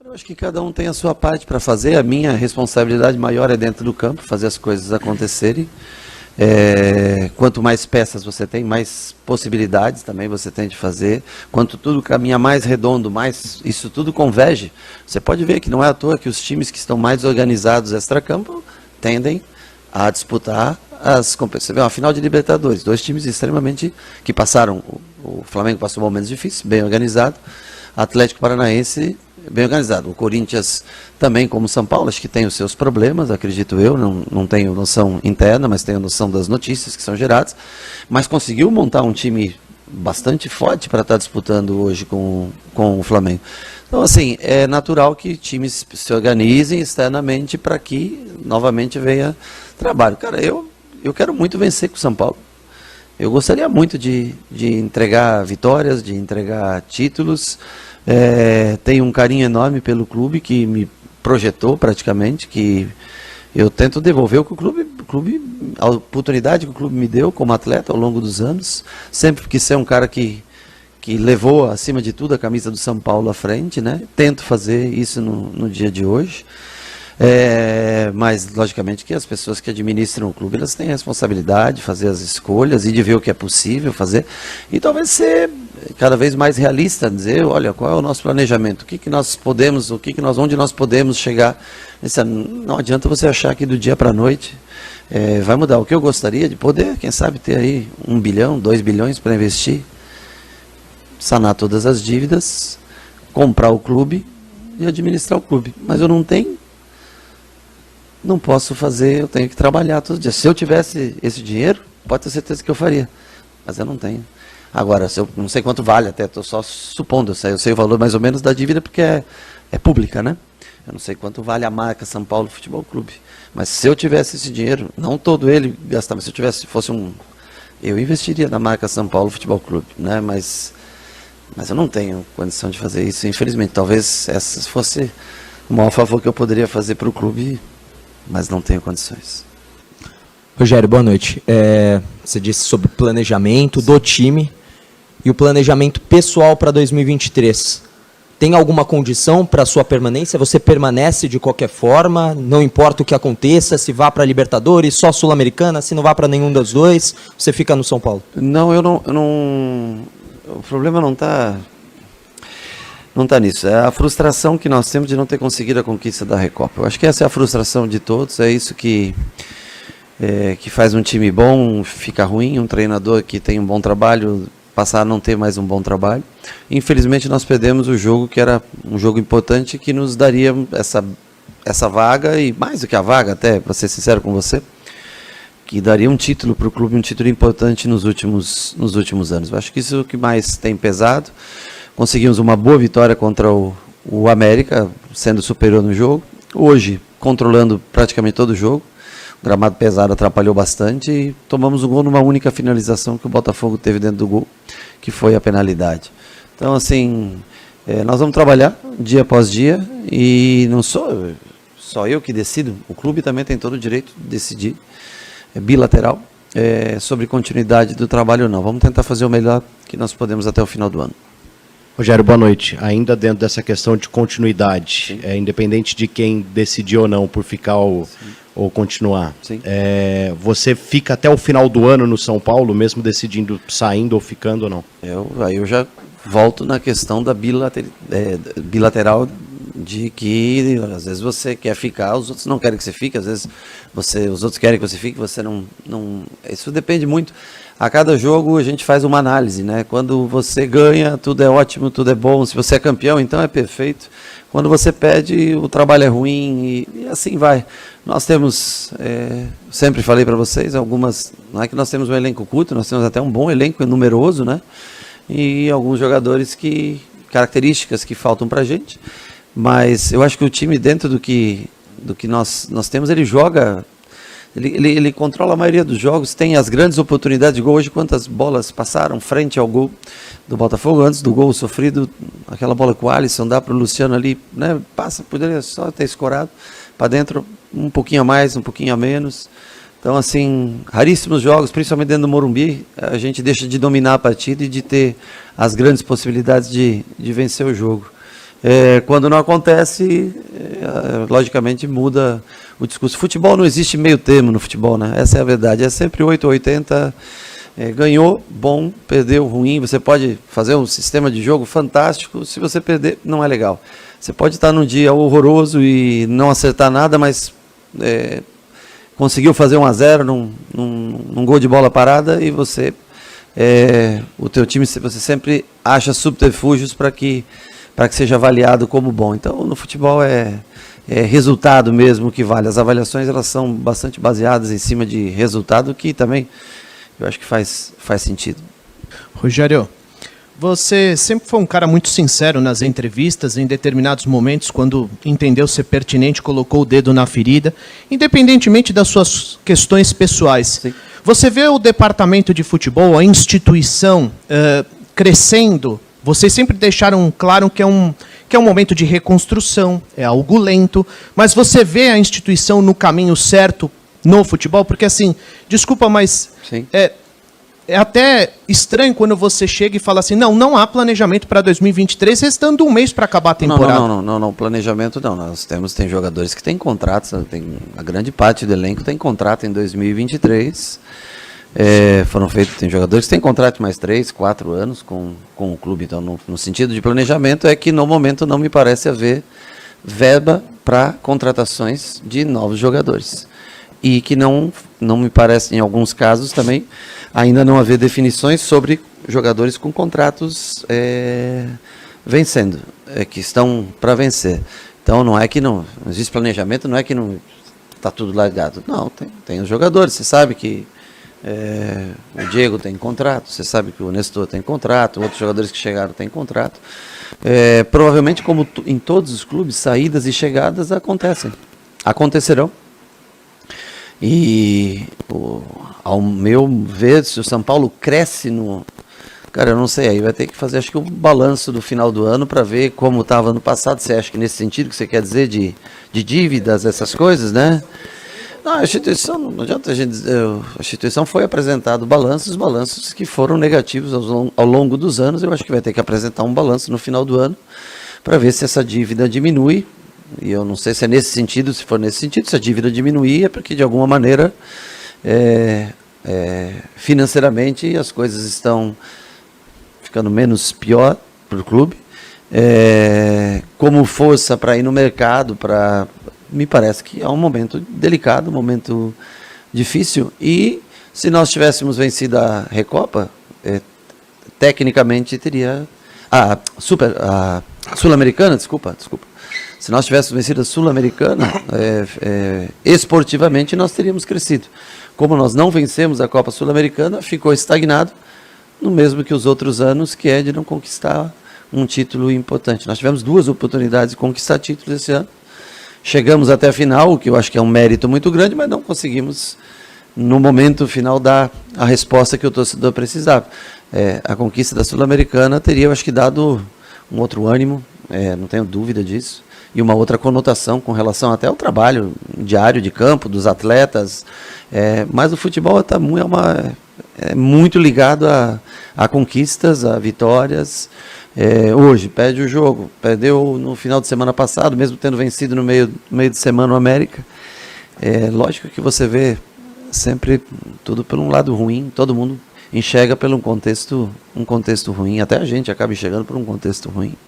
Eu acho que cada um tem a sua parte para fazer. A minha responsabilidade maior é dentro do campo, fazer as coisas acontecerem. Quanto mais peças você tem, mais possibilidades também você tem de fazer. Quanto tudo caminha mais redondo, mais isso tudo converge. Você pode ver que não é à toa que os times que estão mais organizados extracampo tendem a disputar as competições. Você vê uma final de Libertadores, dois times extremamente que passaram. O Flamengo passou momentos difíceis, bem organizado. Atlético Paranaense bem organizado. O Corinthians também, como São Paulo, acho que tem os seus problemas, acredito eu, não tenho noção interna, mas tenho noção das notícias que são geradas, mas conseguiu montar um time bastante forte para estar disputando hoje com o Flamengo. Então, assim, é natural que times se organizem externamente para que novamente venha trabalho. Cara, eu quero muito vencer com o São Paulo. Eu gostaria muito de entregar vitórias, de entregar títulos. Tenho um carinho enorme pelo clube que me projetou praticamente, que eu tento devolver o que o clube, a oportunidade que o clube me deu como atleta ao longo dos anos. Sempre quis ser um cara que levou, acima de tudo, a camisa do São Paulo à frente, né? Tento fazer isso no dia de hoje. Mas, logicamente, que as pessoas que administram o clube, elas têm a responsabilidade de fazer as escolhas e de ver o que é possível fazer. E talvez ser cada vez mais realista, dizer, olha, qual é o nosso planejamento, o que nós podemos, onde nós podemos chegar. Não adianta você achar que do dia para a noite vai mudar. O que eu gostaria de poder, quem sabe, ter aí 1 bilhão, 2 bilhões para investir, sanar todas as dívidas, comprar o clube e administrar o clube. Mas eu não posso fazer, eu tenho que trabalhar todos os dias. Se eu tivesse esse dinheiro, pode ter certeza que eu faria, mas eu não tenho. Agora, eu não sei quanto vale, até estou só supondo, eu sei o valor mais ou menos da dívida porque é pública, né? Eu não sei quanto vale a marca São Paulo Futebol Clube, mas se eu tivesse esse dinheiro, não todo ele gastar, mas se eu tivesse, eu investiria na marca São Paulo Futebol Clube, né? Mas eu não tenho condição de fazer isso, infelizmente. Talvez essa fosse o maior favor que eu poderia fazer para o clube, mas não tenho condições. Rogério, boa noite. Você disse sobre o planejamento do time e o planejamento pessoal para 2023. Tem alguma condição para a sua permanência? Você permanece de qualquer forma? Não importa o que aconteça, se vá para a Libertadores, só Sul-Americana, se não vá para nenhum dos dois, você fica no São Paulo? Não, eu não. O problema não está nisso. É a frustração que nós temos de não ter conseguido a conquista da Recopa. Eu acho que essa é a frustração de todos, é isso que faz um time bom ficar ruim, um treinador que tem um bom trabalho passar a não ter mais um bom trabalho. Infelizmente nós perdemos o jogo, que era um jogo importante, que nos daria essa vaga, e mais do que a vaga, até, para ser sincero com você, que daria um título para o clube, um título importante nos últimos anos. Eu acho que isso é o que mais tem pesado. Conseguimos uma boa vitória contra o América, sendo superior no jogo. Hoje, controlando praticamente todo o jogo. O gramado pesado atrapalhou bastante e tomamos um gol numa única finalização que o Botafogo teve dentro do gol, que foi a penalidade. Então, assim, nós vamos trabalhar dia após dia e não sou só eu que decido. O clube também tem todo o direito de decidir, bilateral, sobre continuidade do trabalho ou não. Vamos tentar fazer o melhor que nós podemos até o final do ano. Rogério, boa noite. Ainda dentro dessa questão de continuidade, independente de quem decidir ou não por ficar ou continuar, você fica até o final do ano no São Paulo, mesmo decidindo saindo ou ficando ou não? Aí eu já volto na questão da bilateral, de que às vezes você quer ficar, os outros não querem que você fique, às vezes os outros querem que você fique, você não. Isso depende muito. A cada jogo a gente faz uma análise, né? Quando você ganha, tudo é ótimo, tudo é bom. Se você é campeão, então é perfeito. Quando você perde, o trabalho é ruim e assim vai. Nós temos, sempre falei para vocês, não é que nós temos um elenco curto, nós temos até um bom elenco numeroso, né? E alguns jogadores características que faltam para a gente. Mas eu acho que o time, dentro do que nós temos, ele joga. Ele controla a maioria dos jogos, tem as grandes oportunidades de gol. Hoje, quantas bolas passaram frente ao gol do Botafogo, antes do gol sofrido, aquela bola com o Alisson, dá para o Luciano ali, né? Poderia só ter escorado para dentro, um pouquinho a mais, um pouquinho a menos. Então, assim, raríssimos jogos, principalmente dentro do Morumbi, a gente deixa de dominar a partida e de ter as grandes possibilidades de vencer o jogo. Quando não acontece, logicamente muda o discurso. Futebol não existe meio termo no futebol, né? Essa é a verdade. É sempre 8 ou 80. Ganhou, bom, perdeu, ruim. Você pode fazer um sistema de jogo fantástico, se você perder, não é legal. Você pode estar num dia horroroso e não acertar nada, mas conseguiu fazer 1-0 num gol de bola parada e você, o teu time, você sempre acha subterfúgios para que seja avaliado como bom. Então, no futebol é resultado mesmo que vale. As avaliações, elas são bastante baseadas em cima de resultado, que também eu acho que faz sentido. Rogério, você sempre foi um cara muito sincero nas entrevistas, em determinados momentos, quando entendeu ser pertinente, colocou o dedo na ferida, independentemente das suas questões pessoais. Sim. Você vê o departamento de futebol, a instituição, crescendo? Vocês sempre deixaram claro que é um momento de reconstrução, é algo lento, mas você vê a instituição no caminho certo no futebol? Porque, assim, desculpa, mas é até estranho quando você chega e fala assim, não há planejamento para 2023, restando um mês para acabar a temporada. Não, planejamento não. Nós tem jogadores que têm contratos, a grande parte do elenco tem contrato em 2023. Tem jogadores que têm contrato de mais 3, 4 anos com o clube. Então, no sentido de planejamento, é que no momento não me parece haver verba para contratações de novos jogadores. E que não me parece, em alguns casos também, ainda não haver definições sobre jogadores com contratos vencendo, que estão para vencer. Então, não é que não existe planejamento, não é que não está tudo largado. Não, tem os jogadores. Você sabe que o Diego tem contrato, você sabe que o Nestor tem contrato, outros jogadores que chegaram têm contrato. Provavelmente, como em todos os clubes, saídas e chegadas acontecerão. E, ao meu ver, se o São Paulo cresce Cara, eu não sei, aí vai ter que fazer, acho que um balanço do final do ano para ver como estava ano passado. Você acha que nesse sentido que você quer dizer de dívidas, essas coisas, né? Não, a instituição, não adianta a gente dizer, a instituição foi apresentado os balanços que foram negativos ao longo dos anos. Eu acho que vai ter que apresentar um balanço no final do ano para ver se essa dívida diminui. E eu não sei se é nesse sentido, se for nesse sentido, se a dívida diminuir, é porque de alguma maneira financeiramente as coisas estão ficando menos pior para o clube. Como força para ir no mercado, me parece que é um momento delicado, um momento difícil. E se nós tivéssemos vencido a Recopa, tecnicamente teria a Sul-Americana, desculpa. Se nós tivéssemos vencido a Sul-Americana, esportivamente nós teríamos crescido. Como nós não vencemos a Copa Sul-Americana, ficou estagnado, no mesmo que os outros anos, que é de não conquistar um título importante. Nós tivemos 2 oportunidades de conquistar títulos esse ano. Chegamos até a final, o que eu acho que é um mérito muito grande, mas não conseguimos, no momento final, dar a resposta que o torcedor precisava. A conquista da Sul-Americana teria, eu acho que, dado um outro ânimo, não tenho dúvida disso, e uma outra conotação com relação até ao trabalho diário de campo, dos atletas. Mas o futebol é muito ligado a conquistas, a vitórias. Hoje, perde o jogo, perdeu no final de semana passado, mesmo tendo vencido no meio de semana o América. Lógico que você vê sempre tudo por um lado ruim, todo mundo enxerga por um contexto ruim, até a gente acaba enxergando por um contexto ruim.